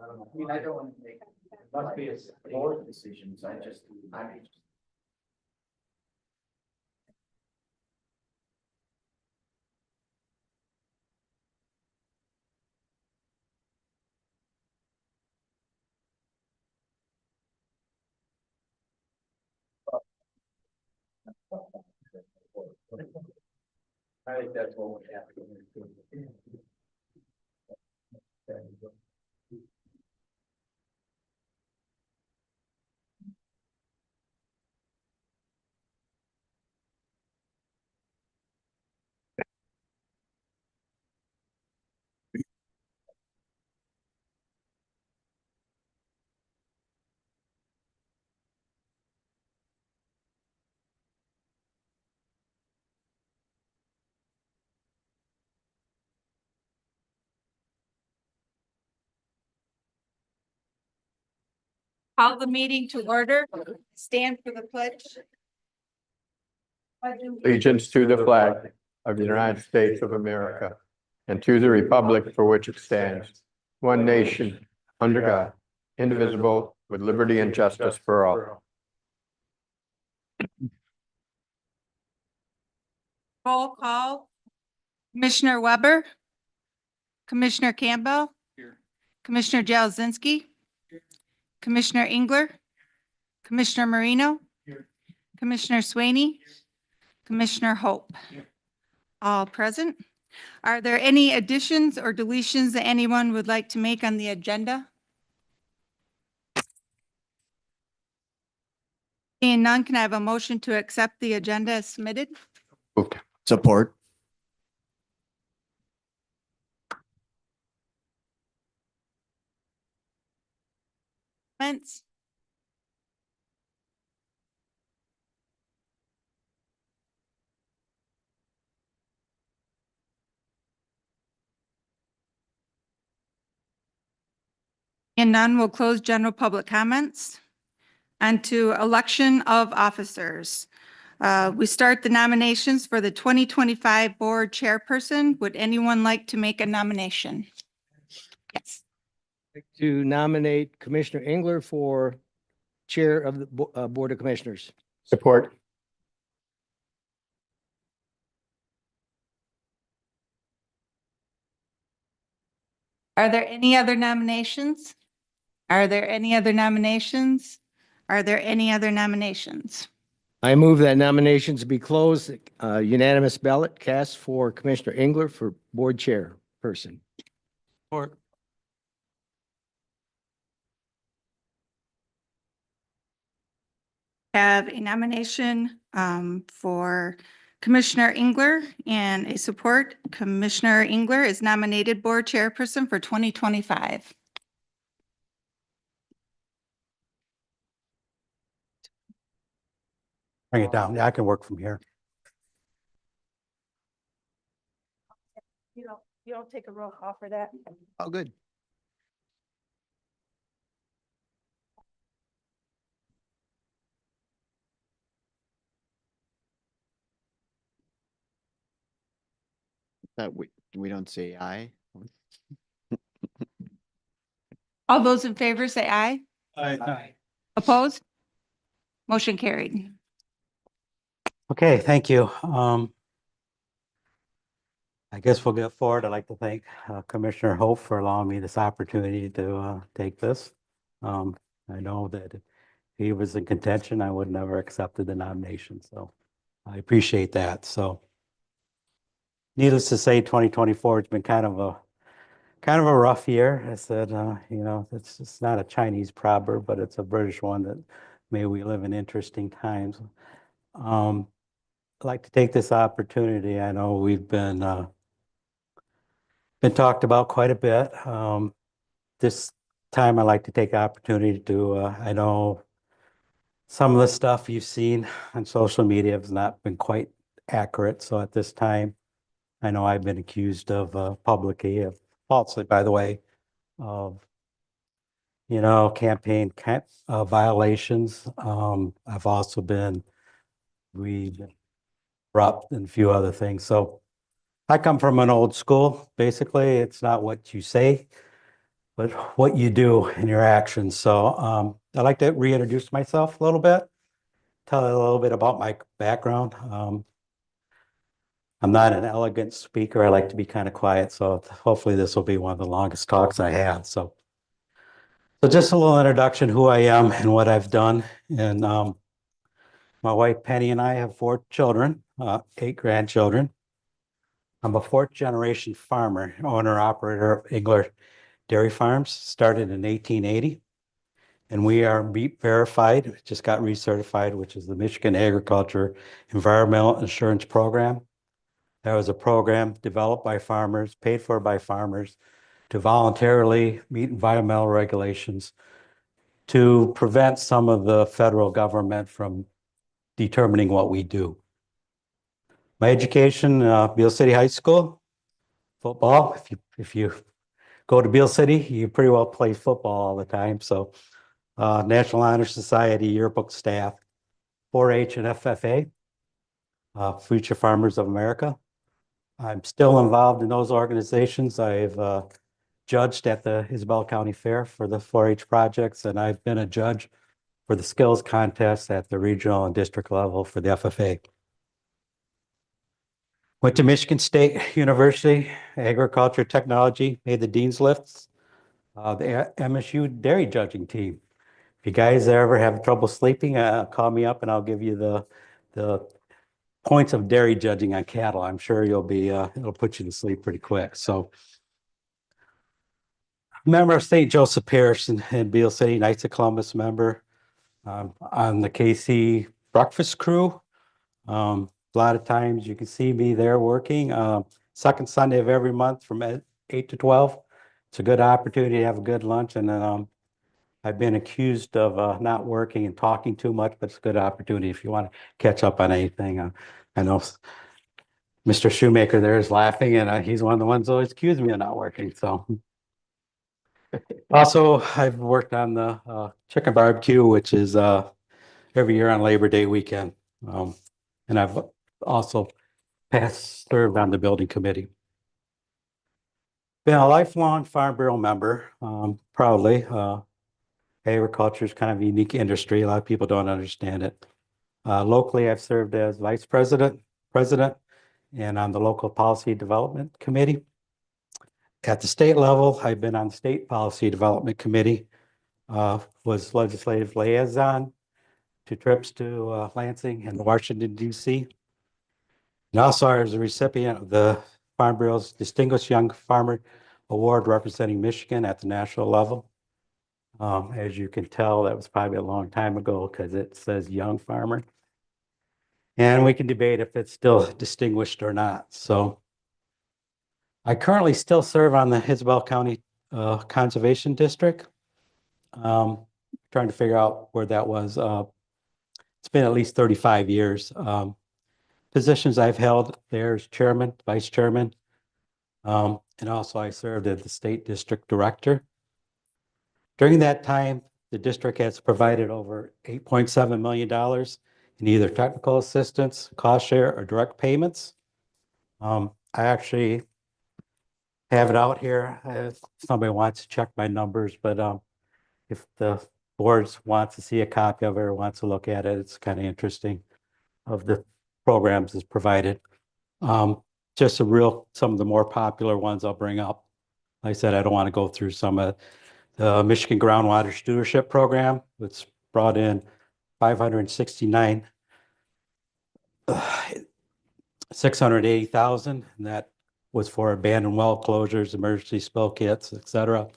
I mean, I don't want to make, it must be a board decision, so I think that's what we have to do. Call the meeting to order. Stand for the pledge. Allegiance to the flag of the United States of America and to the republic for which it stands, one nation, under God, indivisible, with liberty and justice for all. Roll call. Commissioner Weber. Commissioner Campbell. Here. Commissioner Jazinski. Commissioner Engler. Commissioner Marino. Here. Commissioner Swaney. Commissioner Hope. All present. Are there any additions or deletions that anyone would like to make on the agenda? Seeing none, can I have a motion to accept the agenda as submitted? Support. Comments? And none, will close general public comments. And to election of officers. We start the nominations for the 2025 board chairperson. Would anyone like to make a nomination? Yes. To nominate Commissioner Engler for Chair of the Board of Commissioners. Support. Are there any other nominations? Are there any other nominations? Are there any other nominations? I move that nominations be closed. Unanimous ballot cast for Commissioner Engler for Board Chairperson. Support. Have a nomination for Commissioner Engler and a support. Commissioner Engler is nominated board chairperson for 2025. Bring it down. Yeah, I can work from here. You don't take a roll call for that? Oh, good. That we don't say aye. All those in favor say aye. Aye. Opposed? Motion carried. Okay, thank you. I guess we'll get forward. I'd like to thank Commissioner Hope for allowing me this opportunity to take this. I know that if he was in contention, I would never accepted the nomination, so I appreciate that. So needless to say, 2024 has been kind of a rough year. I said, you know, it's not a Chinese proverb, but it's a British one that may we live in interesting times. I'd like to take this opportunity. I know we've been talked about quite a bit. This time I'd like to take the opportunity to, I know some of the stuff you've seen on social media has not been quite accurate. So at this time, I know I've been accused of publicly, falsely, by the way, of, you know, campaign violations. I've also been corrupt and a few other things. So I come from an old school. Basically, it's not what you say, but what you do in your actions. So I'd like to reintroduce myself a little bit, tell you a little bit about my background. I'm not an elegant speaker. I like to be kind of quiet. So hopefully this will be one of the longest talks I have. So just a little introduction, who I am and what I've done. And my wife Penny and I have 4 children, 8 grandchildren. I'm a 4th generation farmer, owner, operator of Engler Dairy Farms, started in 1880. And we are meat verified, just got recertified, which is the Michigan Agriculture Environmental Insurance Program. That was a program developed by farmers, paid for by farmers, to voluntarily meet environmental regulations to prevent some of the federal government from determining what we do. My education, Beal City High School, football. If you go to Beal City, you pretty well play football all the time. So National Honor Society, yearbook staff, 4-H and FFA, Future Farmers of America. I'm still involved in those organizations. I've judged at the Isabel County Fair for the 4-H projects, and I've been a judge for the skills contests at the regional and district level for the FFA. Went to Michigan State University, agriculture technology, made the dean's lists, the MSU dairy judging team. If you guys ever have trouble sleeping, call me up and I'll give you the points of dairy judging on cattle. I'm sure you'll be, it'll put you to sleep pretty quick. So, member of St. Joseph Parish in Beal City, Knights of Columbus member, on the KC breakfast crew. A lot of times you can see me there working, second Sunday of every month from 8 to 12. It's a good opportunity to have a good lunch. And then I've been accused of not working and talking too much, but it's a good opportunity if you want to catch up on anything. I know Mr. Shoemaker there is laughing, and he's one of the ones who always accused me of not working. So also, I've worked on the chicken barbecue, which is every year on Labor Day weekend. And I've also served on the building committee. Been a lifelong Farm Bureau member, proudly. Agriculture is kind of a unique industry. A lot of people don't understand it. Locally, I've served as vice president, and on the local policy development committee. At the state level, I've been on the state policy development committee, was legislative liaison to trips to Lansing and Washington, D.C. And also I was a recipient of the Farm Bureau's Distinguished Young Farmer Award representing Michigan at the national level. As you can tell, that was probably a long time ago because it says young farmer. And we can debate if it's still distinguished or not. So I currently still serve on the Isabel County Conservation District. Trying to figure out where that was. It's been at least 35 years. Positions I've held there is chairman, vice chairman, and also I served as the state district director. During that time, the district has provided over $8.7 million in either technical assistance, cost share, or direct payments. I actually have it out here if somebody wants to check my numbers, but if the boards wants to see a copy of it or wants to look at it, it's kind of interesting of the programs is provided. Just some of the more popular ones I'll bring up. Like I said, I don't want to go through some of the Michigan Groundwater Stewardship Program, which brought in 569, 680,000, and that was for abandoned well closures, emergency spill kits, et cetera.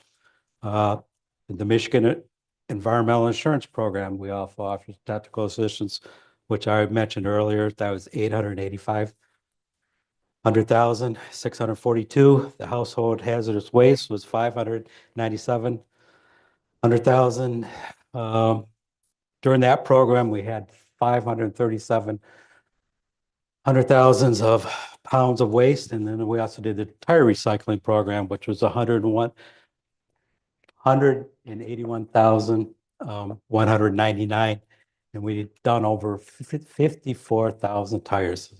The Michigan Environmental Insurance Program, we also offer technical assistance, which I mentioned earlier. That was 885,000, 642. The household hazardous waste was 597,000. During that program, we had 537,000 of pounds of waste, and then we also did the tire recycling program, which was 181,199, and we've done over 54,000 tires.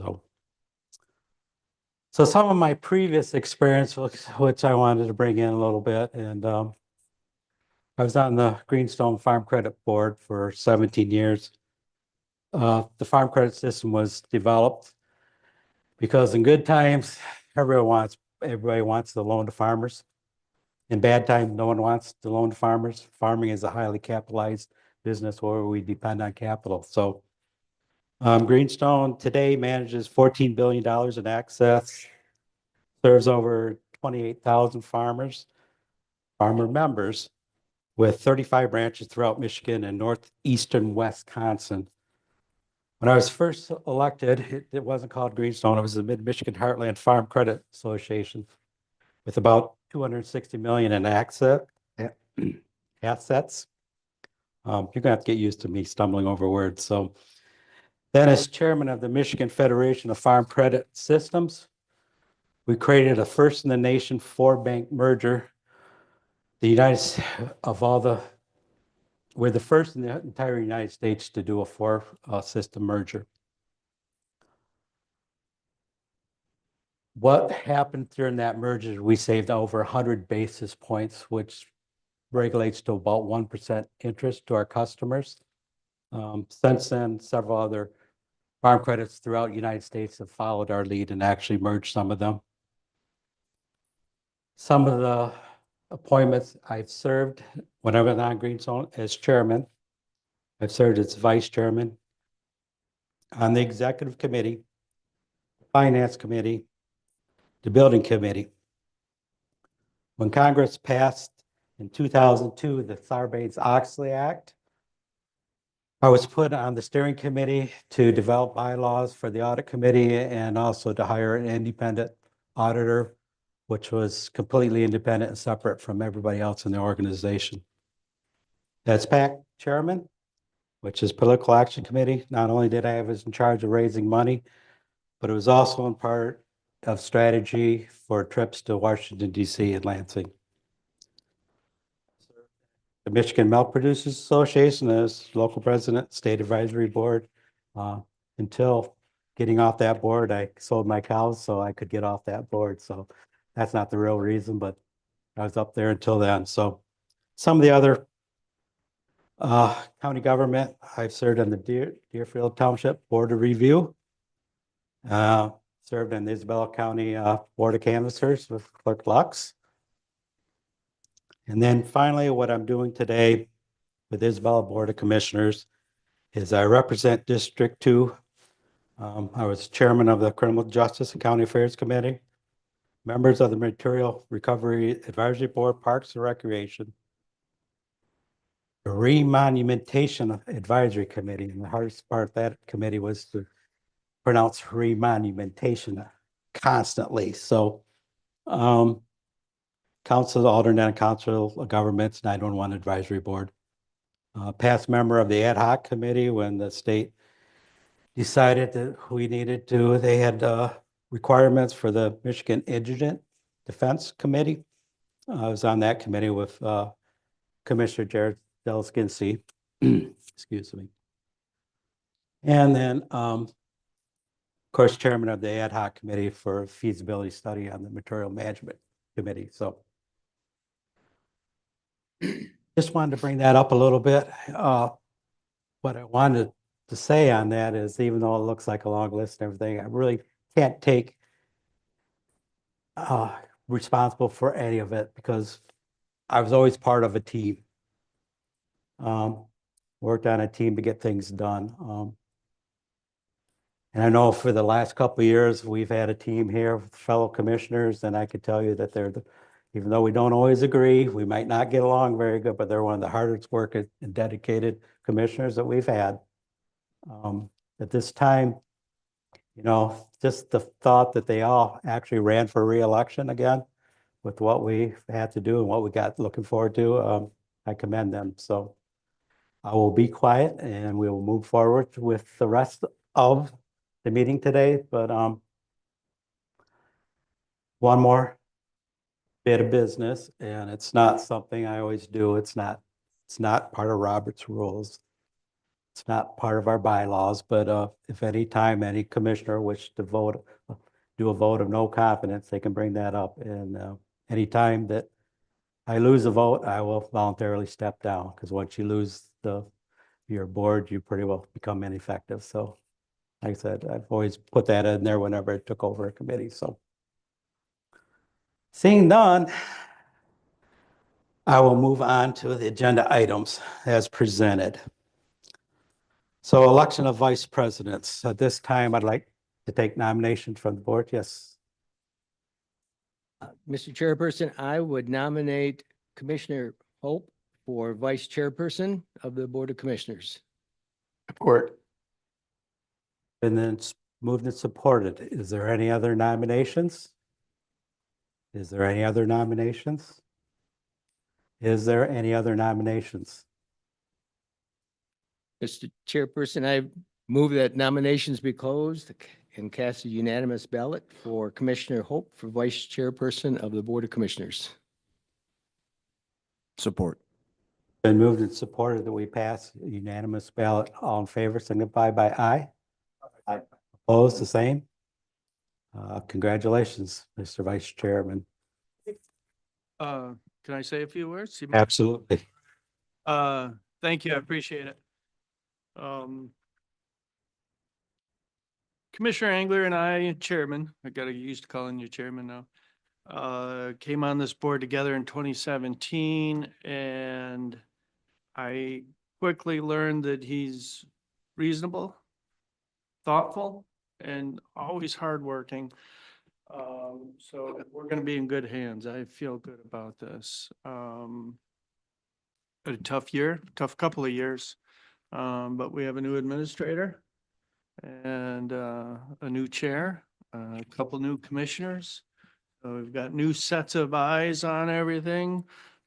So some of my previous experience, which I wanted to bring in a little bit, and I was on the Greenstone Farm Credit Board for 17 years. The farm credit system was developed because in good times, everybody wants to loan to farmers. In bad times, no one wants to loan to farmers. Farming is a highly capitalized business where we depend on capital. So Greenstone today manages $14 billion in assets, serves over 28,000 farmer members, with 35 branches throughout Michigan and northeastern Wisconsin. When I was first elected, it wasn't called Greenstone. It was the Mid-Michigan Heartland Farm Credit Association with about 260 million in assets. You're gonna have to get used to me stumbling over words. So then as chairman of the Michigan Federation of Farm Credit Systems, we created a first in the nation 4-bank merger. We're the first in the entire United States to do a 4-system merger. What happened during that merger, we saved over 100 basis points, which regulates to about 1% interest to our customers. Since then, several other farm credits throughout the United States have followed our lead and actually merged some of them. Some of the appointments I've served when I was on Greenstone as chairman, I've served as vice chairman on the executive committee, finance committee, the building committee. When Congress passed in 2002, the Sarbanes-Oxley Act, I was put on the steering committee to develop bylaws for the audit committee and also to hire an independent auditor, which was completely independent and separate from everybody else in the organization. As PAC chairman, which is Political Action Committee, not only did I was in charge of raising money, but it was also in part of strategy for trips to Washington, D.C. and Lansing. The Michigan Milk Producers Association as local president, state advisory board. Until getting off that board, I sold my cows so I could get off that board. So that's not the real reason, but I was up there until then. So some of the other county government, I've served on the Deerfield Township Board of Review. Served in the Isabella County Board of Canvassers with Clerk Lux. And then finally, what I'm doing today with Isabella Board of Commissioners is I represent District 2. I was chairman of the Criminal Justice and County Affairs Committee, members of the Material Recovery Advisory Board, Parks and Recreation, the Remonumentation Advisory Committee, and the hardest part of that committee was to pronounce remonumentation constantly. So Council, Alternate Council of Governments, 911 Advisory Board. Past member of the Ad Hoc Committee when the state decided that we needed to, they had requirements for the Michigan Indigent Defense Committee. I was on that committee with Commissioner Jared Delskincy, excuse me. And then, of course, chairman of the Ad Hoc Committee for feasibility study on the Material Management Committee. So just wanted to bring that up a little bit. What I wanted to say on that is, even though it looks like a long list and everything, I really can't take responsible for any of it because I was always part of a team. Worked on a team to get things done. And I know for the last couple of years, we've had a team here with fellow commissioners, and I could tell you that even though we don't always agree, we might not get along very good, but they're one of the hardest working and dedicated commissioners that we've had. At this time, you know, just the thought that they all actually ran for re-election again with what we had to do and what we got looking forward to, I commend them. So I will be quiet and we will move forward with the rest of the meeting today. But one more bit of business, and it's not something I always do. It's not part of Robert's rules. It's not part of our bylaws, but if any time any commissioner wishes to do a vote of no confidence, they can bring that up. And any time that I lose a vote, I will voluntarily step down, because once you lose your board, you pretty well become ineffective. So like I said, I've always put that in there whenever I took over a committee, so. Seeing none, I will move on to the agenda items as presented. So election of vice presidents. At this time, I'd like to take nominations from the board. Yes. Mr. Chairperson, I would nominate Commissioner Hope for Vice Chairperson of the Board of Commissioners. Support. And then it's moved and supported. Is there any other nominations? Is there any other nominations? Is there any other nominations? Mr. Chairperson, I move that nominations be closed and cast a unanimous ballot for Commissioner Hope for Vice Chairperson of the Board of Commissioners. Support. Been moved and supported that we pass a unanimous ballot. All in favor, signify by aye. Aye. Opposed, the same. Congratulations, Mr. Vice Chairman. Can I say a few words? Absolutely. Thank you, I appreciate it. Commissioner Engler and I, chairman, I gotta get used to calling you chairman now, came on this board together in 2017, and I quickly learned that he's reasonable, thoughtful, and always hardworking. So we're gonna be in good hands. I feel good about this. A tough year, tough couple of years. But we have a new administrator and a new chair, a couple new commissioners. So we've got new sets of eyes on everything.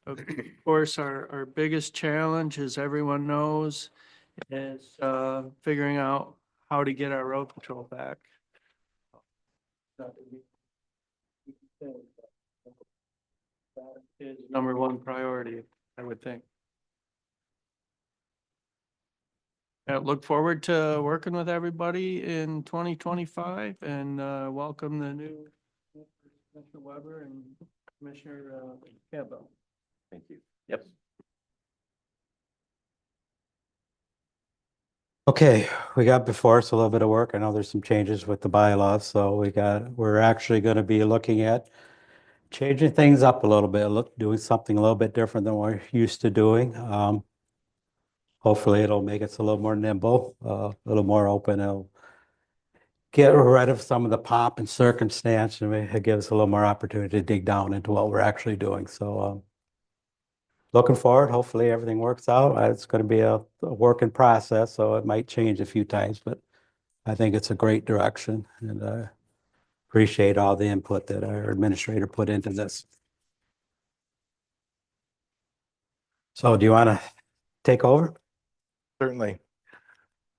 Of course, our biggest challenge, as everyone knows, is figuring out how to get our road patrol back. That is number one priority, I would think. I look forward to working with everybody in 2025 and welcome the new Commissioner Weber and Commissioner Campbell. Thank you. Yep. Okay, we got before us a little bit of work. I know there's some changes with the bylaws, so we're actually going to be looking at changing things up a little bit, doing something a little bit different than we're used to doing. Hopefully it'll make us a little more nimble, a little more open. It'll get rid of some of the pomp and circumstance, and it gives us a little more opportunity to dig down into what we're actually doing. So looking forward, hopefully everything works out. It's going to be a work in process, so it might change a few times, but I think it's a great direction, and I appreciate all the input that our administrator put into this. So do you want to take over? Certainly.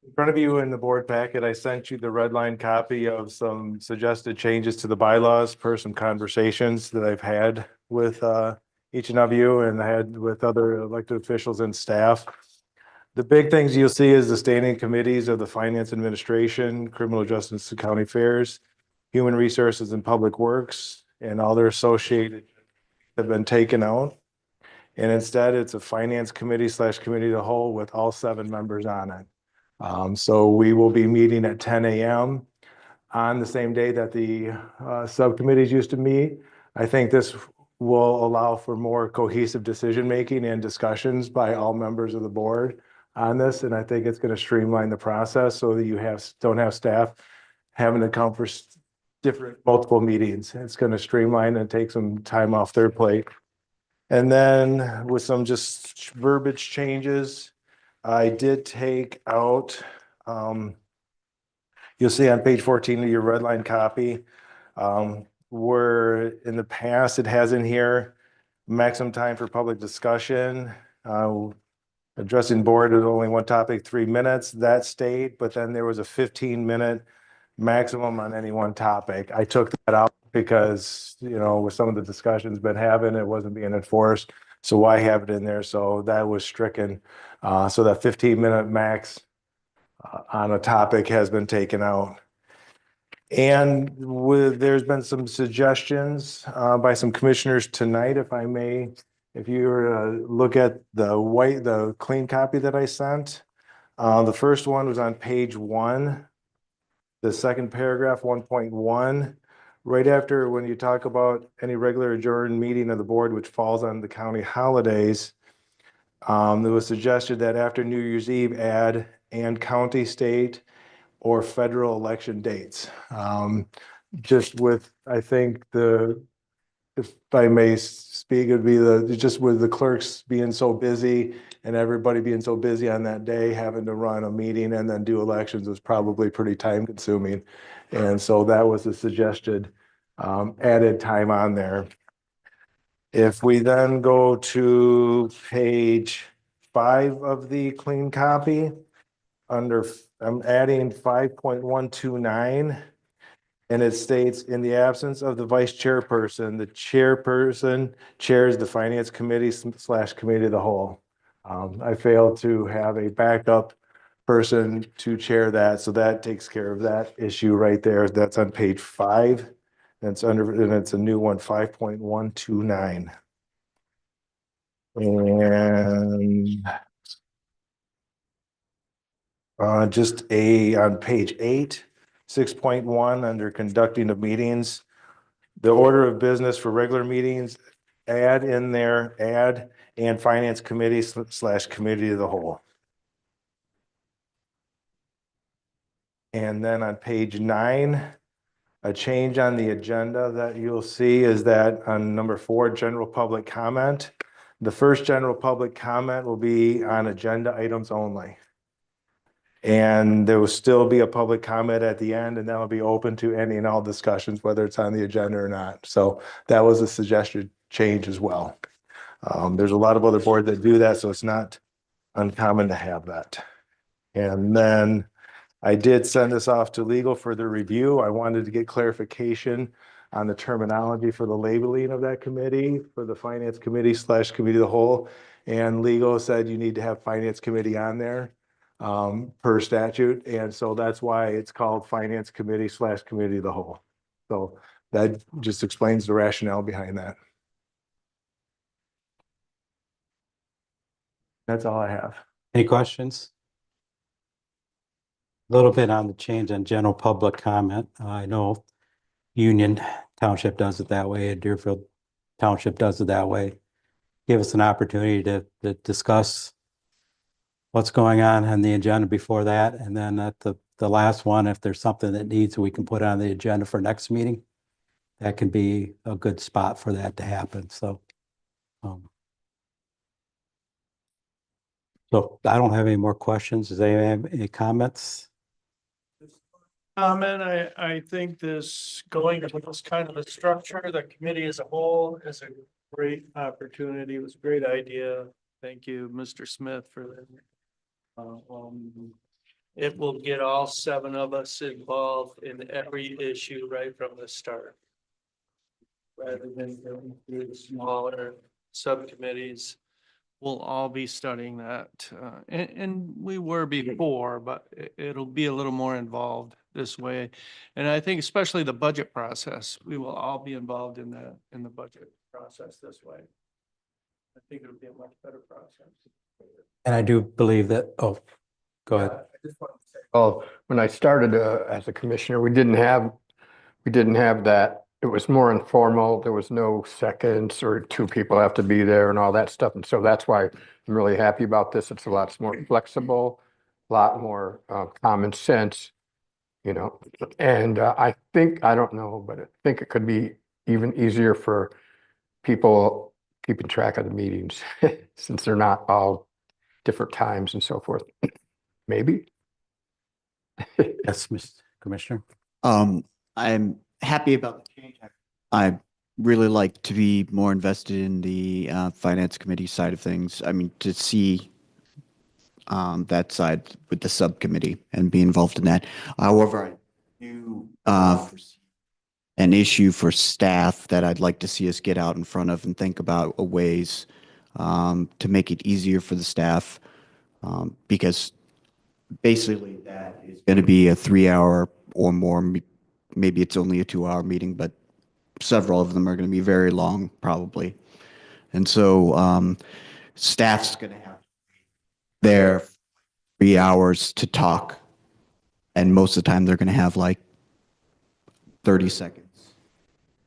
In front of you in the board packet, I sent you the red line copy of some suggested changes to the bylaws per some conversations that I've had with each and of you and I had with other elected officials and staff. The big things you'll see is the standing committees of the Finance Administration, Criminal Justice and County Affairs, Human Resources and Public Works, and all their associated have been taken out. And instead, it's a finance committee / committee of the whole with all 7 members on it. So we will be meeting at 10 a.m. on the same day that the subcommittees used to meet. I think this will allow for more cohesive decision-making and discussions by all members of the board on this. And I think it's going to streamline the process so that you don't have staff having to come for different multiple meetings. It's going to streamline and take some time off their plate. And then with some just verbiage changes, I did take out, you'll see on page 14 of your red line copy, where in the past it has in here maximum time for public discussion. Addressing board is only one topic, 3 minutes. That stayed, but then there was a 15-minute maximum on any one topic. I took that out because, with some of the discussions been having, it wasn't being enforced. So why have it in there? So that was stricken. So that 15-minute max on a topic has been taken out. And there's been some suggestions by some commissioners tonight, if I may If you were to look at the clean copy that I sent, the first one was on page 1. The second paragraph, 1.1, right after when you talk about any regular adjourned meeting of the board which falls on the county holidays, it was suggested that after New Year's Eve, add and county, state, or federal election dates. Just with, I think if I may speak, it'd be just with the clerks being so busy and everybody being so busy on that day, having to run a meeting and then do elections was probably pretty time consuming. And so that was a suggested added time on there. If we then go to page 5 of the clean copy, I'm adding 5.129. And it states, in the absence of the vice chairperson, the chairperson chairs the finance committee / committee of the whole. I failed to have a backup person to chair that, so that takes care of that issue right there. That's on page 5. And it's a new one, 5.129. And just on page 8, 6.1, under conducting of meetings, the order of business for regular meetings, add in there, add and finance committee / committee of the whole. And then on page 9, a change on the agenda that you'll see is that on number 4, general public comment, the first general public comment will be on agenda items only. And there will still be a public comment at the end, and that will be open to any and all discussions, whether it's on the agenda or not. So that was a suggested change as well. There's a lot of other boards that do that, so it's not uncommon to have that. And then I did send this off to legal for the review. I wanted to get clarification on the terminology for the labeling of that committee, for the finance committee / committee of the whole. And legal said you need to have finance committee on there per statute. And so that's why it's called finance committee / committee of the whole. So that just explains the rationale behind that. That's all I have. Any questions? A little bit on the change on general public comment. I know Union Township does it that way, and Deerfield Township does it that way. Give us an opportunity to discuss what's going on the agenda before that. And then at the last one, if there's something that needs, we can put on the agenda for next meeting. That can be a good spot for that to happen. So I don't have any more questions. Does anyone have any comments? Comment, I think this going to this kind of a structure, the committee as a whole is a great opportunity. It was a great idea. Thank you, Mr. Smith, for that. It will get all 7 of us involved in every issue right from the start. Rather than going through smaller subcommittees, we'll all be studying that. And we were before, but it'll be a little more involved this way. And I think especially the budget process, we will all be involved in the budget process this way. I think it'll be a much better process. And I do believe that, oh, go ahead. Well, when I started as a commissioner, we didn't have that. It was more informal. There was no seconds or 2 people have to be there and all that stuff. And so that's why I'm really happy about this. It's a lot more flexible, a lot more common sense, you know. And I don't know, but I think it could be even easier for people keeping track of the meetings since they're not all different times and so forth. Maybe. Yes, Mr. Commissioner. I'm happy about the change. I really like to be more invested in the finance committee side of things. I mean, to see that side with the subcommittee and be involved in that. However, I do foresee an issue for staff that I'd like to see us get out in front of and think about ways to make it easier for the staff, because basically that is going to be a 3-hour or more. Maybe it's only a 2-hour meeting, but several of them are going to be very long, probably. And so staff's going to have their 3 hours to talk. And most of the time, they're going to have like 30 seconds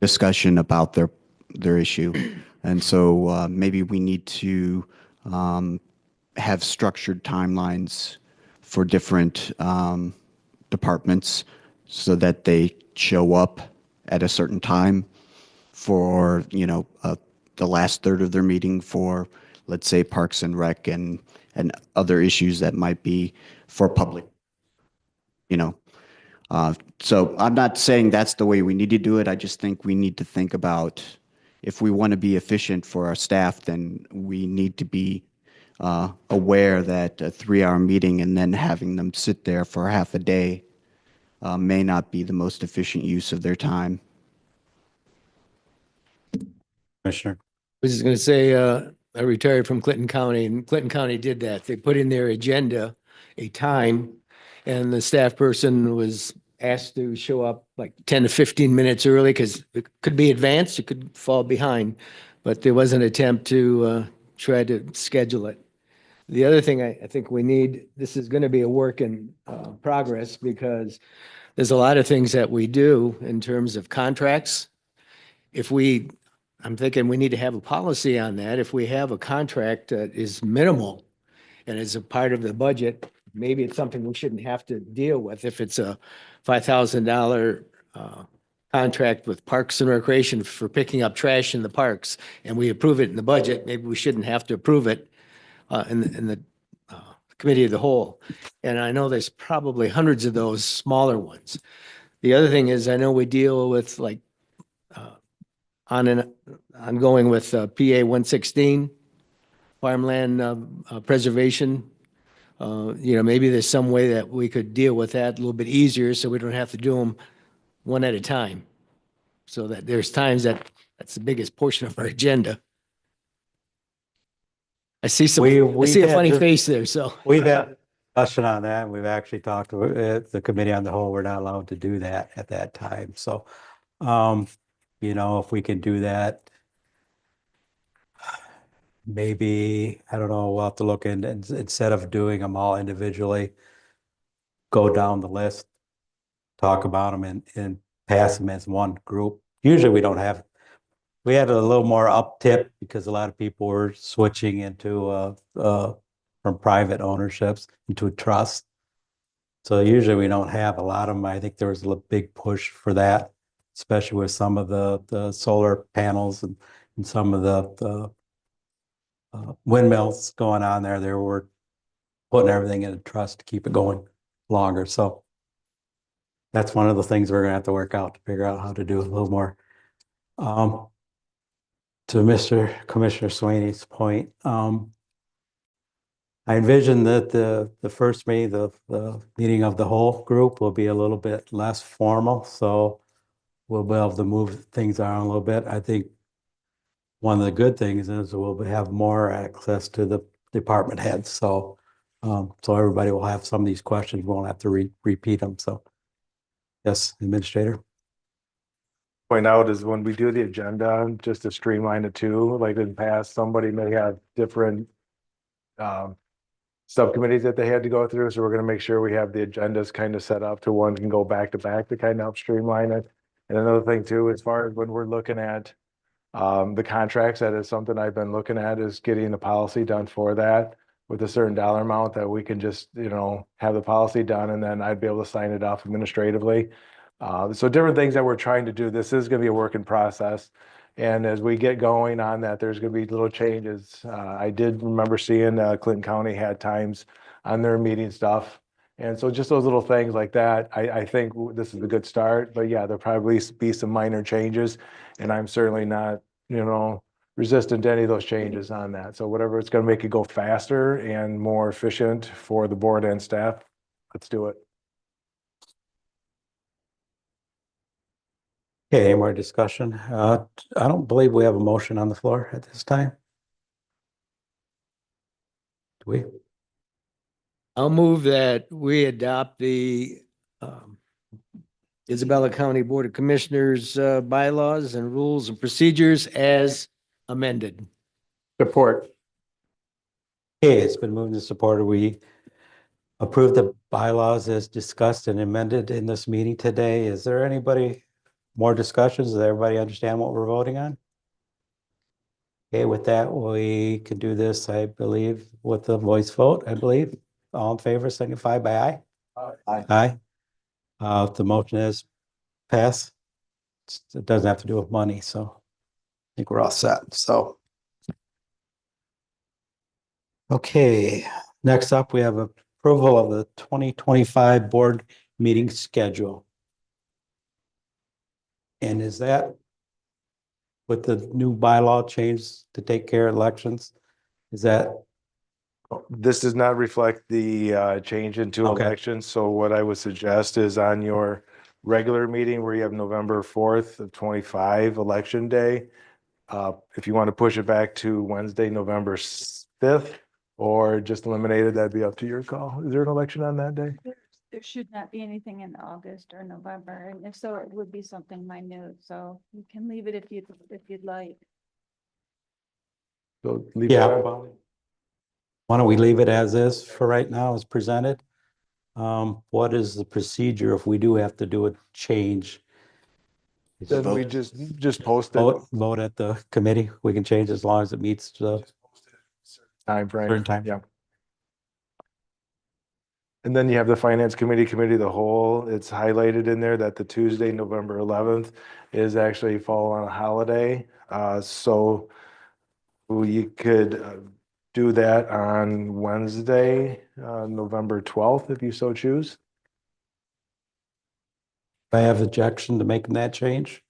discussion about their issue. And so maybe we need to have structured timelines for different departments so that they show up at a certain time for, the last third of their meeting for, let's say, Parks and Rec and other issues that might be for public, So I'm not saying that's the way we need to do it. I just think we need to think about if we want to be efficient for our staff, then we need to be aware that a 3-hour meeting and then having them sit there for half a day may not be the most efficient use of their time. Commissioner. I was just going to say, I retired from Clinton County, and Clinton County did that. They put in their agenda a time, and the staff person was asked to show up like 10 to 15 minutes early because it could be advanced, it could fall behind, but there was an attempt to try to schedule it. The other thing I think we need, this is going to be a work in progress because there's a lot of things that we do in terms of contracts. I'm thinking we need to have a policy on that. If we have a contract that is minimal and is a part of the budget, maybe it's something we shouldn't have to deal with. If it's a $5,000 contract with Parks and Recreation for picking up trash in the parks, and we approve it in the budget, maybe we shouldn't have to approve it in the committee of the whole. And I know there's probably hundreds of those smaller ones. The other thing is I know we deal with like ongoing with PA 116, farmland preservation. Maybe there's some way that we could deal with that a little bit easier so we don't have to do them one at a time. So that there's times that's the biggest portion of our agenda. I see I see a funny face there, so. We've had discussion on that. We've actually talked to the committee on the whole. We're not allowed to do that at that time. So, if we can do that, maybe, I don't know, we'll have to look in, and instead of doing them all individually, go down the list, talk about them and pass them as one group. Usually we had a little more uptick because a lot of people were switching into from private ownerships into a trust. So usually we don't have a lot of them. I think there was a big push for that, especially with some of the solar panels and some of the windmills going on there. They were putting everything in a trust to keep it going longer. So that's one of the things we're going to have to work out to figure out how to do a little more. To Mr. Commissioner Sweeney's point, I envision that the first meeting, the meeting of the whole group will be a little bit less formal, so we'll be able to move things around a little bit. I think one of the good things is we'll have more access to the department heads, so everybody will have some of these questions. We won't have to repeat them. So, yes, Administrator. Point out is when we do the agenda, just to streamline it too, like in the past, somebody may have different subcommittees that they had to go through. So we're gonna make sure we have the agendas kind of set up to one can go back to back to kind of help streamline it. And another thing too, as far as when we're looking at the contracts, that is something I've been looking at, is getting the policy done for that with a certain dollar amount that we can just, have the policy done and then I'd be able to sign it off administratively. So different things that we're trying to do. This is going to be a work in process. And as we get going on that, there's going to be little changes. I did remember seeing Clinton County had times on their meeting stuff. And so just those little things like that, I think this is a good start. But yeah, there'll probably be some minor changes. And I'm certainly not, resistant to any of those changes on that. So whatever it's going to make it go faster and more efficient for the board and staff, let's do it. Okay, any more discussion? I don't believe we have a motion on the floor at this time. Do we? I'll move that we adopt the Isabella County Board of Commissioners bylaws and rules and procedures as amended. Support. Okay, it's been moved and supported. We approve the bylaws as discussed and amended in this meeting today. Is there anybody, more discussions? Does everybody understand what we're voting on? Okay, with that, we can do this, I believe, with a voice vote, I believe. All in favor, signify by aye. Aye. Aye. The motion is pass. It doesn't have to do with money, so I think we're all set, so. Okay, next up, we have approval of the 2025 board meeting schedule. And is that with the new bylaw change to take care of elections? Is that, This does not reflect the change into Okay. elections. So what I would suggest is on your regular meeting where you have November 4th of 25, Election Day. If you want to push it back to Wednesday, November 5th, or just eliminate it, that'd be up to your call. Is there an election on that day? There should not be anything in August or November, and if so, it would be something minute, so you can leave it if you'd like. So leave Yeah. that on. why don't we leave it as is for right now as presented? What is the procedure if we do have to do a change? Then we just post it. Vote at the committee. We can change as long as it meets the Time frame. certain time. Yeah. And then you have the finance committee of the whole. It's highlighted in there that the Tuesday, November 11th is actually fall on a holiday. So you could do that on Wednesday, November 12th, if you so choose. If I have objection to making that change.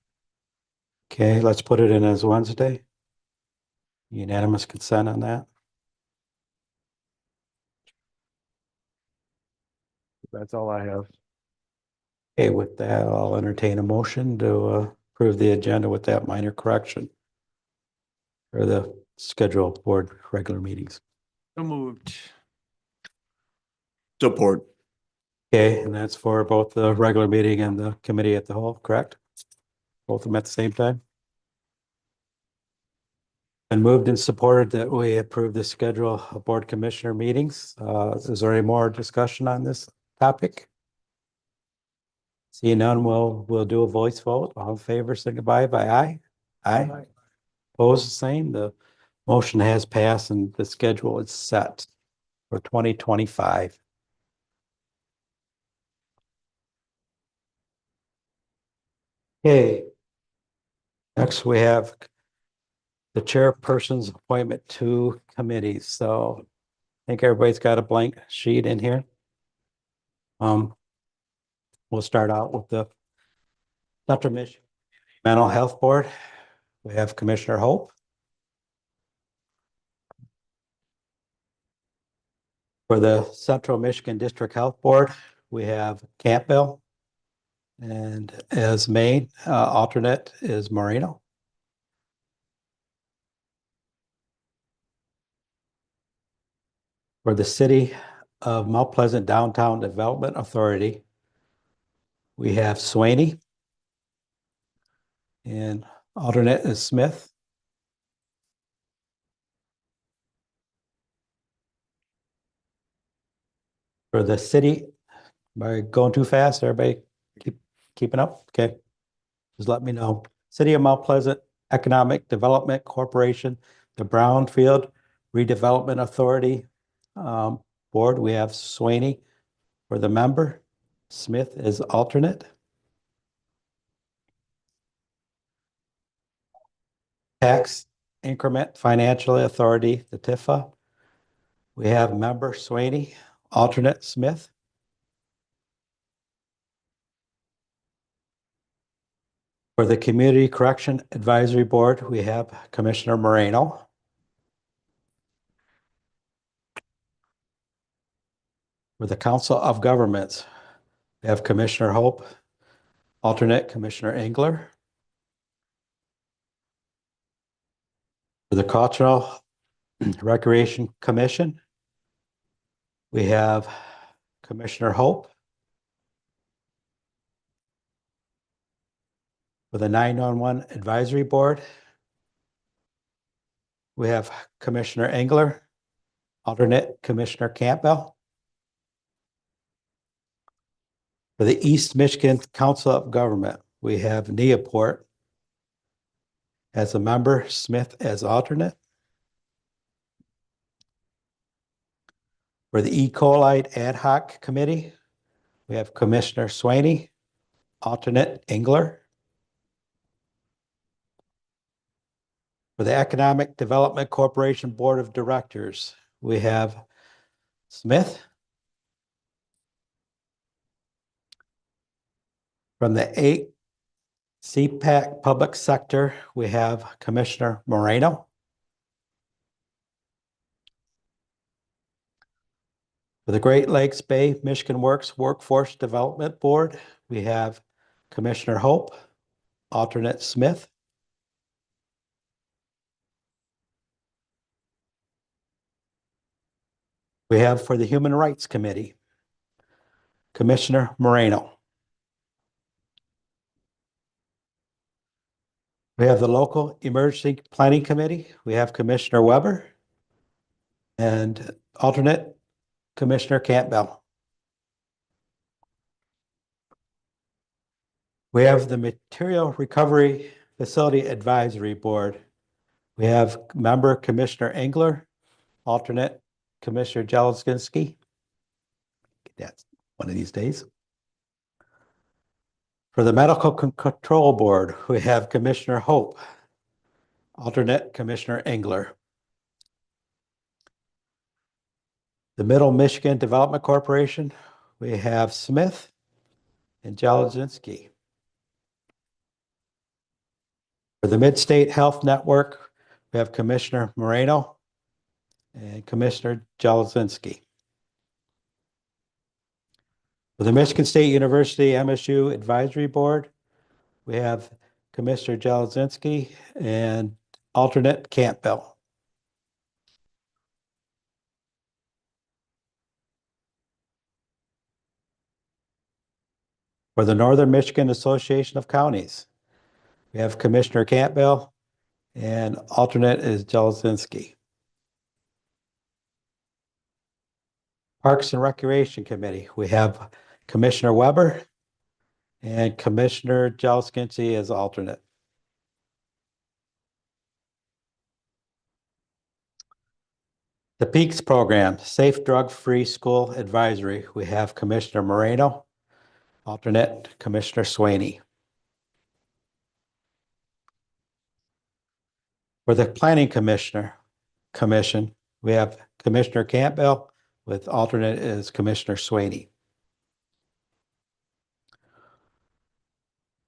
Okay, let's put it in as Wednesday. Unanimous consent on that. That's all I have. Okay, with that, I'll entertain a motion to approve the agenda with that minor correction. For the scheduled board regular meetings. So moved. Support. Okay, and that's for both the regular meeting and the committee at the whole, correct? Both of them at the same time? And moved and supported that we approve the schedule of board commissioner meetings. Is there any more discussion on this topic? Seeing none, we'll do a voice vote. All in favor, signify by aye. Aye. Opposed, the same. The motion has passed and the schedule is set for 2025. Okay. Next, we have the chairperson's appointment to committees. So I think everybody's got a blank sheet in here. We'll start out with the Central Michigan Mental Health Board. We have Commissioner Hope. For the Central Michigan District Health Board, we have Campbell. And as main alternate is Moreno. For the City of Mount Pleasant Downtown Development Authority, we have Swaney. And alternate is Smith. For the city, am I going too fast? Everybody keeping up? Okay. Just let me know. City of Mount Pleasant Economic Development Corporation, the Brownfield Redevelopment Authority Board, we have Swaney for the member. Smith is alternate. Tax Increment Financial Authority, the TIFA. We have member Swaney, alternate Smith. For the Community Correction Advisory Board, we have Commissioner Moreno. For the Council of Governments, we have Commissioner Hope, alternate Commissioner Engler. For the Cultural Recreation Commission, we have Commissioner Hope. For the 911 Advisory Board, we have Commissioner Engler, alternate Commissioner Campbell. For the East Michigan Council of Government, we have Neoport as a member, Smith as alternate. For the E. coli Ad hoc Committee, we have Commissioner Swaney, alternate Engler. For the Economic Development Corporation Board of Directors, we have Smith. From the 8 CPAC Public Sector, we have Commissioner Moreno. For the Great Lakes Bay Michigan Works Workforce Development Board, we have Commissioner Hope, alternate Smith. We have for the Human Rights Committee, Commissioner Moreno. We have the Local Emergency Planning Committee. We have Commissioner Weber and alternate Commissioner Campbell. We have the Material Recovery Facility Advisory Board. We have member Commissioner Engler, alternate Commissioner Jelinski. That's one of these days. For the Medical Control Board, we have Commissioner Hope, alternate Commissioner Engler. The Middle Michigan Development Corporation, we have Smith and Jelinski. For the Mid-State Health Network, we have Commissioner Moreno and Commissioner Jelinski. For the Michigan State University MSU Advisory Board, we have Commissioner Jelinski and alternate Campbell. For the Northern Michigan Association of Counties, we have Commissioner Campbell and alternate is Jelinski. Parks and Recreation Committee, we have Commissioner Weber and Commissioner Jelinski as alternate. The Peaks Program, Safe Drug-Free School Advisory, we have Commissioner Moreno, alternate Commissioner Swaney. For the Planning Commission, we have Commissioner Campbell with alternate is Commissioner Swaney.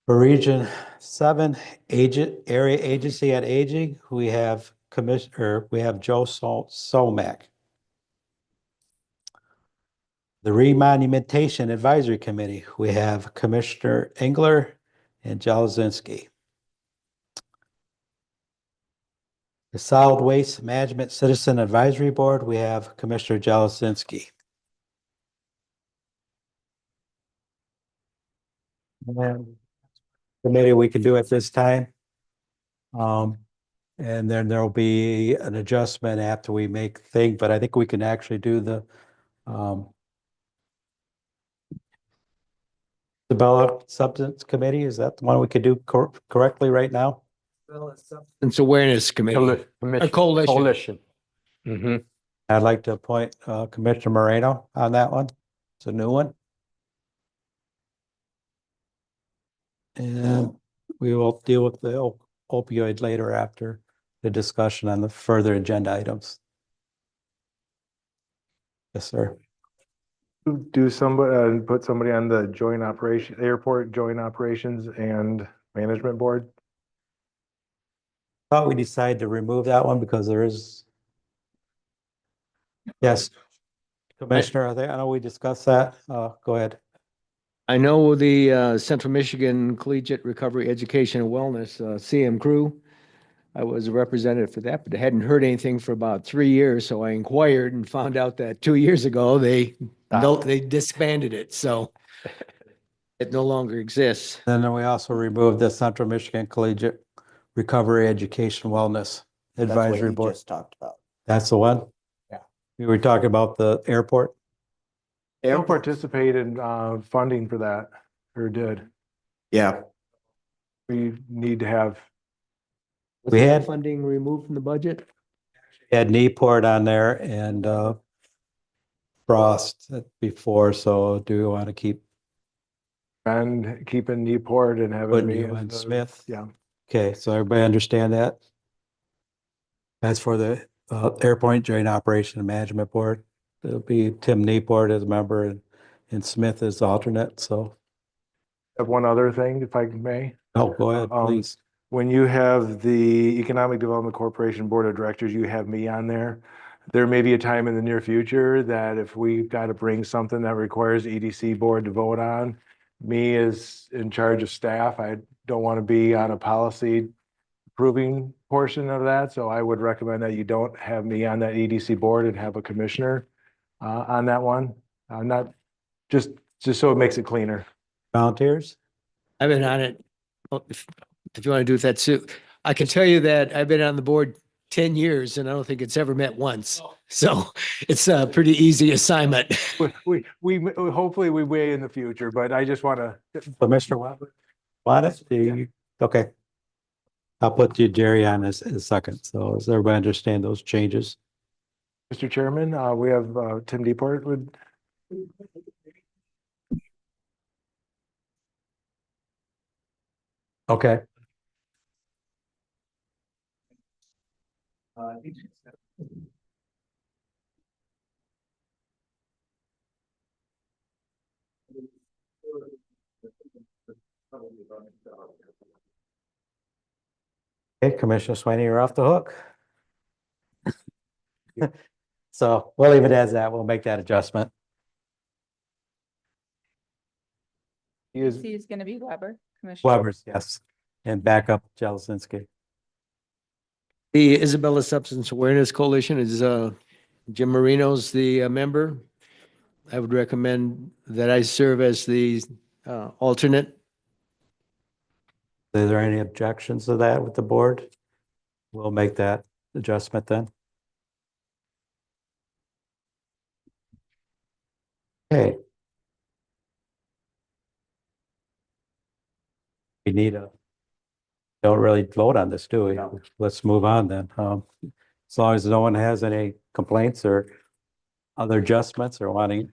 For Region 7 Area Agency on Aging, we have Joe Somack. The Remonumentation Advisory Committee, we have Commissioner Engler and Jelinski. The Solid Waste Management Citizen Advisory Board, we have Commissioner Jelinski. And committee we can do at this time. And then there'll be an adjustment after we make thing, but I think we can actually do the Developed Substance Committee. Is that the one we could do correctly right now? Substance Awareness Committee. A coalition. Coalition. Mhm. I'd like to appoint Commissioner Moreno on that one. It's a new one. And we will deal with the opioid later after the discussion on the further agenda items. Yes, sir. Do somebody, put somebody on the Airport Joint Operations and Management Board? Thought we decided to remove that one because there is. Yes. Commissioner, I know we discussed that. Go ahead. I know the Central Michigan Collegiate Recovery Education and Wellness, CM crew. I was a representative for that, but I hadn't heard anything for about 3 years. So I inquired and found out that 2 years ago, they disbanded it. So it no longer exists. And then we also removed the Central Michigan Collegiate Recovery Education Wellness. That's what Advisory you Board. just talked about. That's the one? Yeah. We were talking about the airport? Don't participate in funding for that, or did. Yeah, We need to have, Was We that had- funding removed from the budget? Had Newport on there and Frost before, so do we want to keep and keeping Newport and having putting me you as on the- Smith? Yeah. Okay, so everybody understand that? That's for the Airport Joint Operation and Management Board. It'll be Tim Newport as a member and Smith as alternate, so, Have one other thing, if I may. oh, go ahead, Um, please. When you have the Economic Development Corporation Board of Directors, you have me on there. There may be a time in the near future that if we've got to bring something that requires the EDC board to vote on, me is in charge of staff. I don't want to be on a policy approving portion of that, so I would recommend that you don't have me on that EDC board and have a commissioner on that one. Not, just so it makes it cleaner. Volunteers? I've been on it. Oh, if you want to do that too. I can tell you that I've been on the board 10 years and I don't think it's ever met once. So it's a pretty easy assignment. We hopefully we may in the future, but I just want to. But Mr. Wallace, do you, okay. I'll put you, Jerry, on as a second. So does everybody understand those changes? Mr. Chairman, we have Tim Deport with. Okay. Okay, Commissioner Swaney, you're off the hook. So we'll leave it as that. We'll make that adjustment. He is, He's gonna be Weber, Commissioner. Weber's, yes. And backup Jelisinski. The Isabella Substance Awareness Coalition is Jim Marino's the member. I would recommend that I serve as the alternate. Are there any objections to that with the board? We'll make that adjustment then. Okay. We need don't really vote on this, do we? No. Let's move on then. As long as no one has any complaints or other adjustments or wanting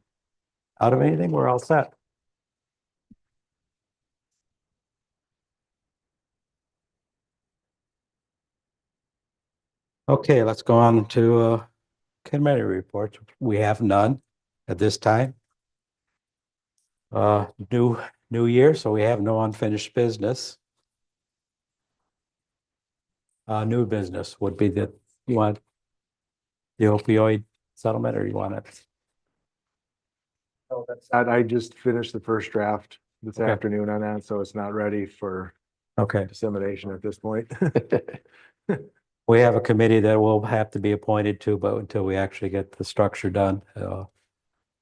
out of anything, we're all set. Okay, let's go on to committee reports. We have none at this time. New year, so we have no unfinished business. New business would be you want the opioid settlement or you want it? I just finished the first draft this Okay. afternoon on that, so it's not ready for Okay, dissemination at this point. we have a committee that will have to be appointed to, but until we actually get the structure done,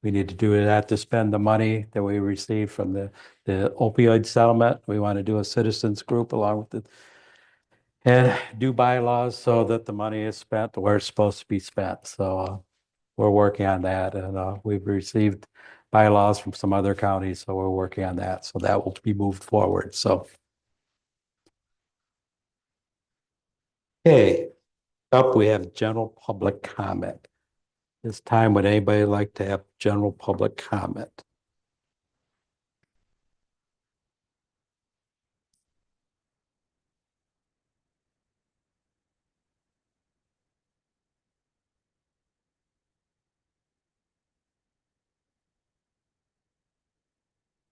we need to do that to spend the money that we receive from the opioid settlement. We want to do a citizens group along with it and do bylaws so that the money is spent where it's supposed to be spent. So we're working on that, and we've received bylaws from some other counties, so we're working on that. So that will be moved forward. So. Okay, up we have general public comment. This time, would anybody like to have general public comment?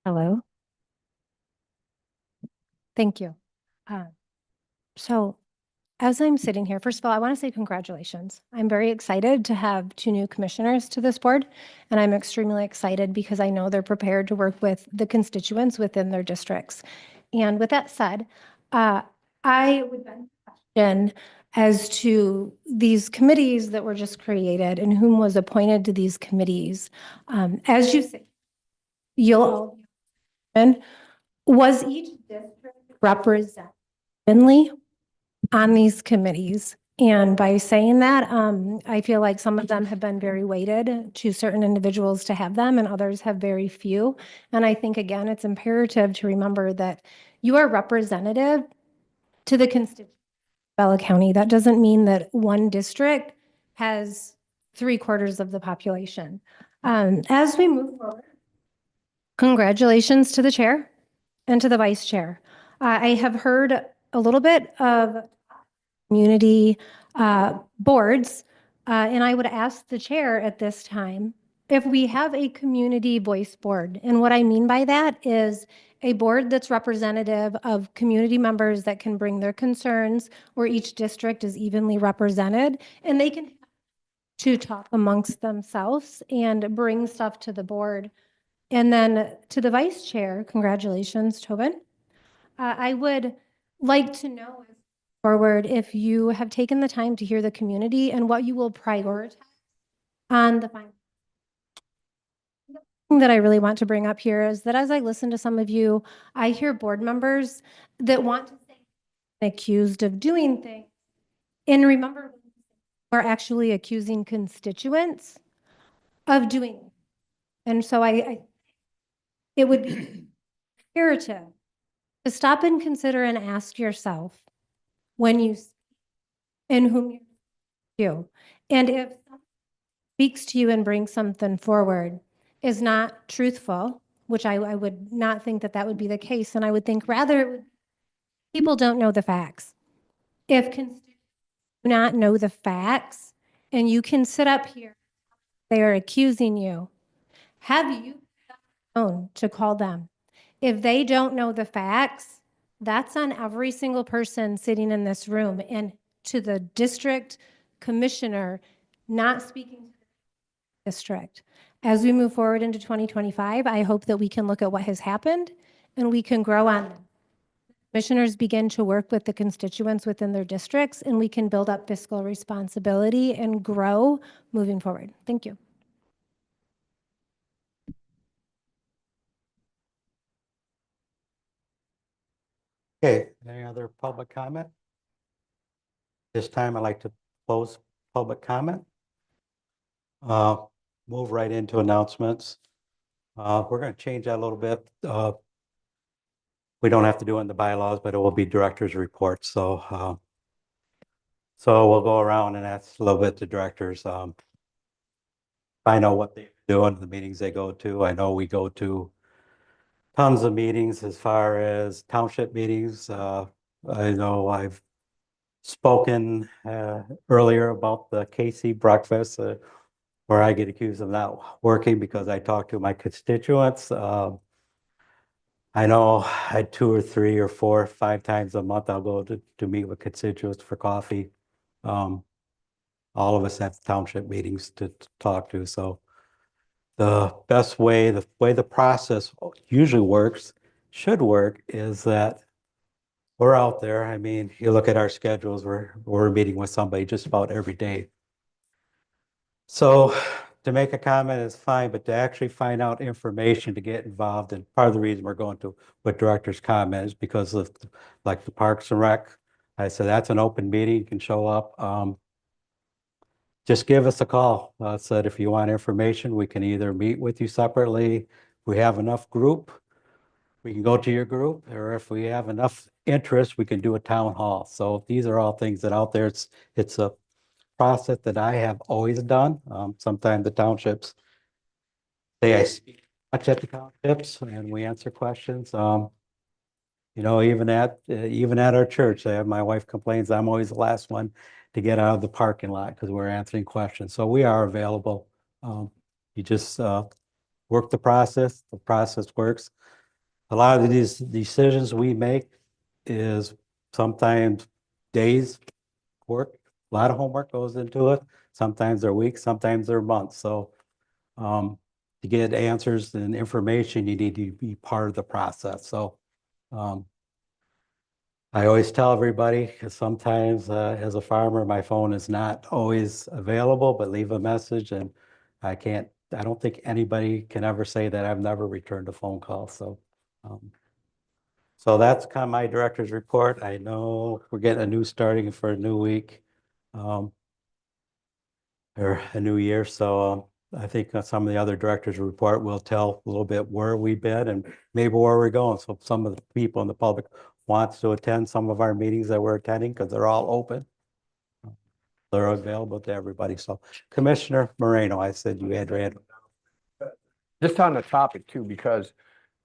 Hello. Thank you. So as I'm sitting here, first of all, I want to say congratulations. I'm very excited to have 2 new commissioners to this board, and I'm extremely excited because I know they're prepared to work with the constituents within their districts. And with that said, I would then question as to these committees that were just created and whom was appointed to these committees. As you say, you'll was each district represented evenly on these committees? And by saying that, I feel like some of them have been very weighted to certain individuals to have them and others have very few. And I think, again, it's imperative to remember that you are representative to the constituents of Bella County. That doesn't mean that one district has 3/4 of the population. As we move forward, congratulations to the chair and to the vice chair. I have heard a little bit of community boards, and I would ask the chair at this time if we have a community voice board. And what I mean by that is a board that's representative of community members that can bring their concerns, where each district is evenly represented, and they can to talk amongst themselves and bring stuff to the board. And then to the vice chair, congratulations, Tobin. I would like to know forward if you have taken the time to hear the community and what you will prioritize on the final. The thing that I really want to bring up here is that as I listen to some of you, I hear board members that want to say accused of doing things. And remember, we're actually accusing constituents of doing. And so it would be imperative to stop and consider and ask yourself when you speak and whom you do. And if someone speaks to you and brings something forward is not truthful, which I would not think that that would be the case. And I would think rather it would, people don't know the facts. If constituents do not know the facts and you can sit up here, they are accusing you, have you known to call them? If they don't know the facts, that's on every single person sitting in this room and to the district commissioner not speaking to the district. As we move forward into 2025, I hope that we can look at what has happened and we can grow on them. Commissioners begin to work with the constituents within their districts and we can build up fiscal responsibility and grow moving forward. Thank you. Okay, any other public comment? This time I'd like to close public comment. Move right into announcements. We're going to change that a little bit. We don't have to do it in the bylaws, but it will be director's report. So we'll go around and ask a little bit to directors. I know what they do in the meetings they go to. I know we go to tons of meetings as far as township meetings. I know I've spoken earlier about the KC breakfast where I get accused of not working because I talk to my constituents. I know I 2 or 3 or 4 or 5 times a month I'll go to meet with constituents for coffee. All of us have township meetings to talk to. So the best way, the way the process usually works, should work, is that we're out there. I mean, you look at our schedules, we're meeting with somebody just about every day. So to make a comment is fine, but to actually find out information, to get involved, and part of the reason we're going to with director's comment is because of like the Parks and Rec. I said, that's an open meeting, you can show up. Just give us a call. I said, if you want information, we can either meet with you separately. If we have enough group, we can go to your group, or if we have enough interest, we can do a town hall. So these are all things that out there. It's a process that I have always done. Sometimes the townships say I speak much at the townships and we answer questions. You know, even at our church, my wife complains I'm always the last one to get out of the parking lot because we're answering questions. So we are available. You just work the process. The process works. A lot of these decisions we make is sometimes days work. A lot of homework goes into it. Sometimes they're weeks, sometimes they're months. So to get answers and information, you need to be part of the process. So I always tell everybody, because sometimes as a farmer, my phone is not always available, but leave a message and I don't think anybody can ever say that I've never returned a phone call. So so that's kind of my director's report. I know we're getting a new starting for a new week. um, or a new year. So I think some of the other directors' report will tell a little bit where we've been and maybe where we're going. So if some of the people in the public wants to attend some of our meetings that we're attending, because they're all open, they're available to everybody. So Commissioner Moreno, I said you had your hand. Just on the topic too, because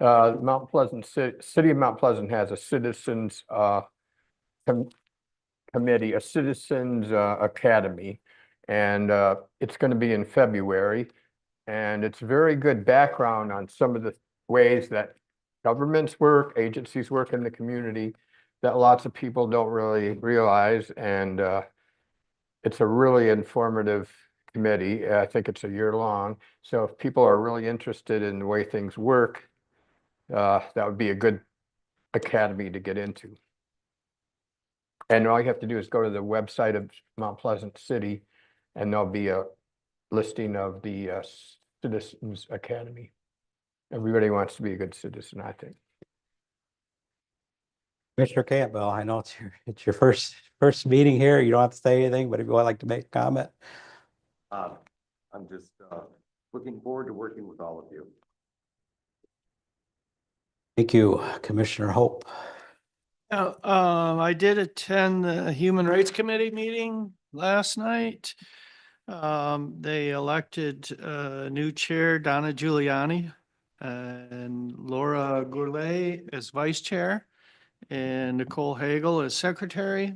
Mount Pleasant, City of Mount Pleasant has a citizens committee, a citizens academy, and it's going to be in February. And it's very good background on some of the ways that governments work, agencies work in the community that lots of people don't really realize. And it's a really informative committee. I think it's a year long. So if people are really interested in the way things work, that would be a good academy to get into. And all you have to do is go to the website of Mount Pleasant City, and there'll be a listing of the Citizens Academy. Everybody wants to be a good citizen, I think. Commissioner Campbell, I know it's your first meeting here. You don't have to say anything, but if you would like to make a comment. I'm just looking forward to working with all of you. Thank you, Commissioner Hope. I did attend the Human Rights Committee meeting last night. They elected a new chair, Donna Giuliani, and Laura Gourlay as vice chair, and Nicole Hagel as secretary.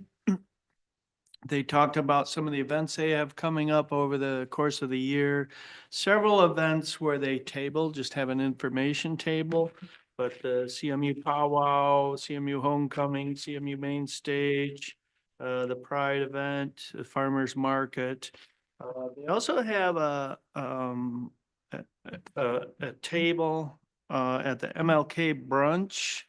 They talked about some of the events they have coming up over the course of the year. Several events where they just have an information table, but the CMU Powwow, CMU Homecoming, CMU Main Stage, the Pride event, the Farmers Market. They also have a table at the MLK brunch.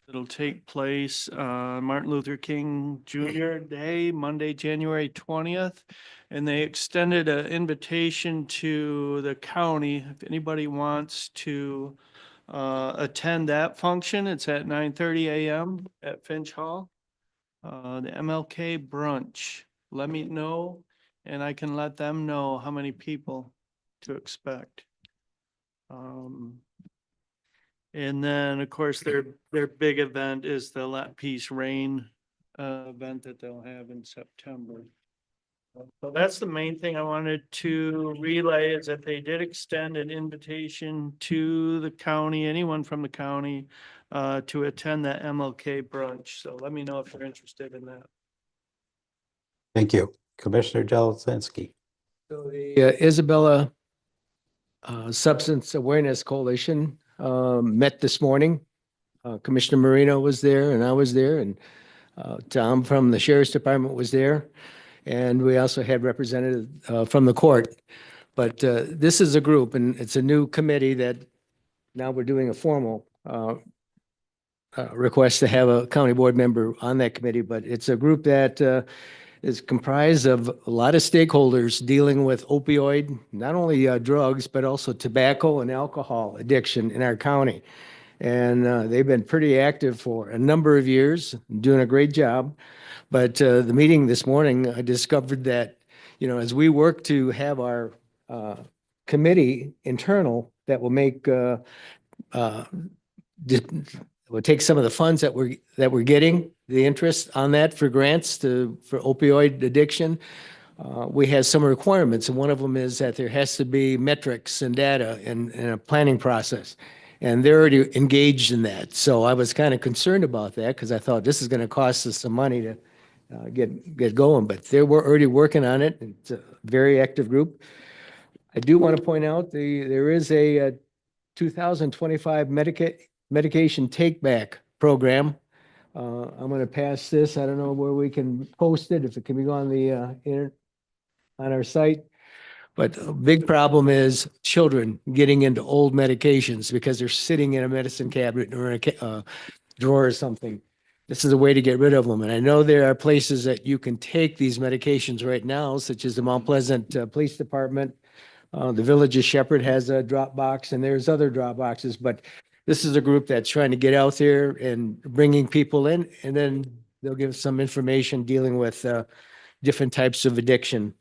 It'll take place Martin Luther King Jr. Day, Monday, January 20th. And they extended an invitation to the county. If anybody wants to attend that function, it's at 9:30 a.m. at Finch Hall. The MLK brunch. Let me know, and I can let them know how many people to expect. And then, of course, their big event is the Let Peace Reign event that they'll have in September. So that's the main thing I wanted to relay, is that they did extend an invitation to the county, anyone from the county, to attend that MLK brunch. So let me know if you're interested in that. Thank you. Commissioner Jelisinski. So the Isabella Substance Awareness Coalition met this morning. Commissioner Marino was there and I was there, and Tom from the Sheriff's Department was there. And we also had representatives from the court. But this is a group, and it's a new committee that now we're doing a formal request to have a county board member on that committee. But it's a group that is comprised of a lot of stakeholders dealing with opioid, not only drugs, but also tobacco and alcohol addiction in our county. And they've been pretty active for a number of years, doing a great job. But the meeting this morning, I discovered that, as we work to have our committee internal that will make, will take some of the funds that we're getting, the interest on that for grants for opioid addiction. We have some requirements, and one of them is that there has to be metrics and data and a planning process. And they're already engaged in that. So I was kind of concerned about that, because I thought this is going to cost us some money to get going, but they were already working on it. It's a very active group. I do want to point out there is a 2025 medication take back program. I'm going to pass this. I don't know where we can post it, if it can be on the on our site. But a big problem is children getting into old medications because they're sitting in a medicine cabinet or in a drawer or something. This is a way to get rid of them. And I know there are places that you can take these medications right now, such as the Mount Pleasant Police Department. The Village of Shepherd has a drop box, and there's other drop boxes. But this is a group that's trying to get out there and bringing people in, and then they'll give some information dealing with different types of addiction.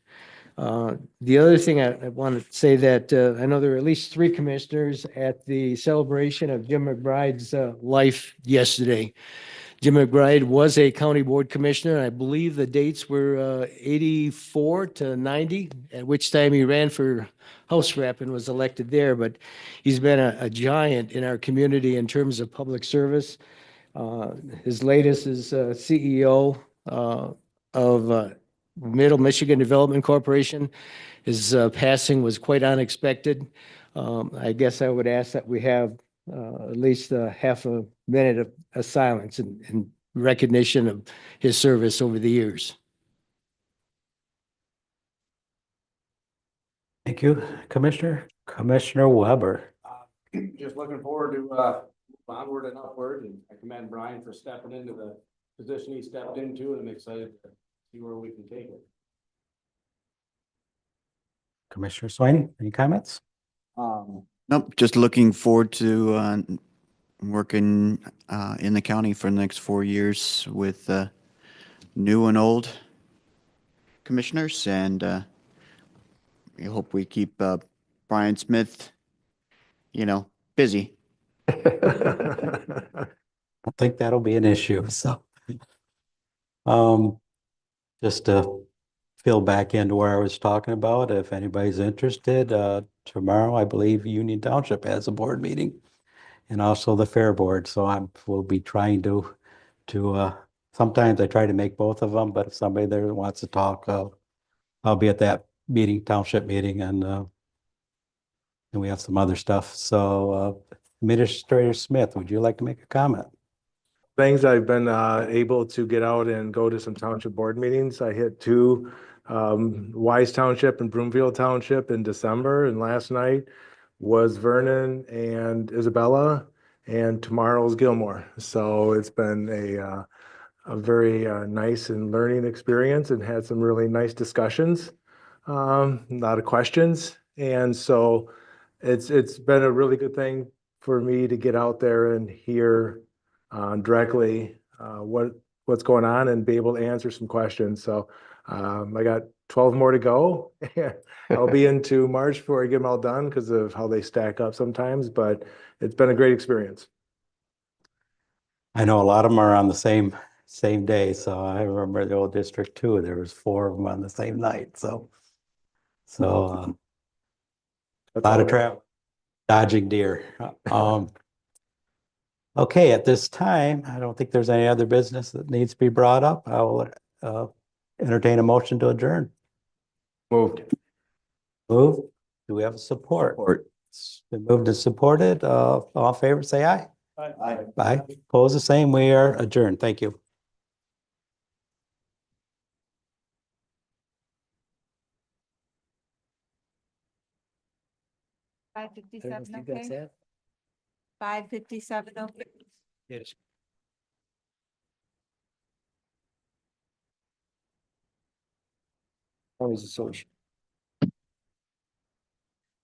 The other thing I want to say that I know there were at least 3 commissioners at the celebration of Jim McBride's life yesterday. Jim McBride was a county board commissioner. I believe the dates were 84 to 90, at which time he ran for House Rep and was elected there. But he's been a giant in our community in terms of public service. His latest is CEO of Middle Michigan Development Corporation. His passing was quite unexpected. I guess I would ask that we have at least half a minute of silence in recognition of his service over the years. Thank you, Commissioner. Commissioner Weber. Just looking forward to onward and upward, and I commend Brian for stepping into the position he stepped into, and I'm excited to see where we can take it. Commissioner Swaney, any comments? Nope, just looking forward to working in the county for the next 4 years with new and old commissioners, and I hope we keep Brian Smith, busy. I don't think that'll be an issue, so. Just to fill back into where I was talking about, if anybody's interested, tomorrow, I believe Union Township has a board meeting and also the Fair Board, so we'll be trying to, sometimes I try to make both of them, but if somebody there wants to talk, I'll be at that meeting, township meeting, and we have some other stuff. So, Administrator Smith, would you like to make a comment? Things I've been able to get out and go to some township board meetings. I hit 2, Wise Township and Broomfield Township in December, and last night was Vernon and Isabella, and tomorrow's Gilmore. So it's been a very nice and learning experience, and had some really nice discussions, a lot of questions, and so it's been a really good thing for me to get out there and hear directly what's going on and be able to answer some questions. So I got 12 more to go. I'll be into March before I get them all done because of how they stack up sometimes, but it's been a great experience. I know a lot of them are on the same day, so I remember the old District 2, there was 4 of them on the same night, so a lot of travel, dodging deer. Okay, at this time, I don't think there's any other business that needs to be brought up. I will entertain a motion to adjourn. Moved. Move. Do we have a support? It's been moved and supported. All in favor, say aye. Aye. Aye. Opposed, the same. We are adjourned. Thank you. I don't know if 5:57, you guys okay? have- 5:57, okay? Yes. Always a solution.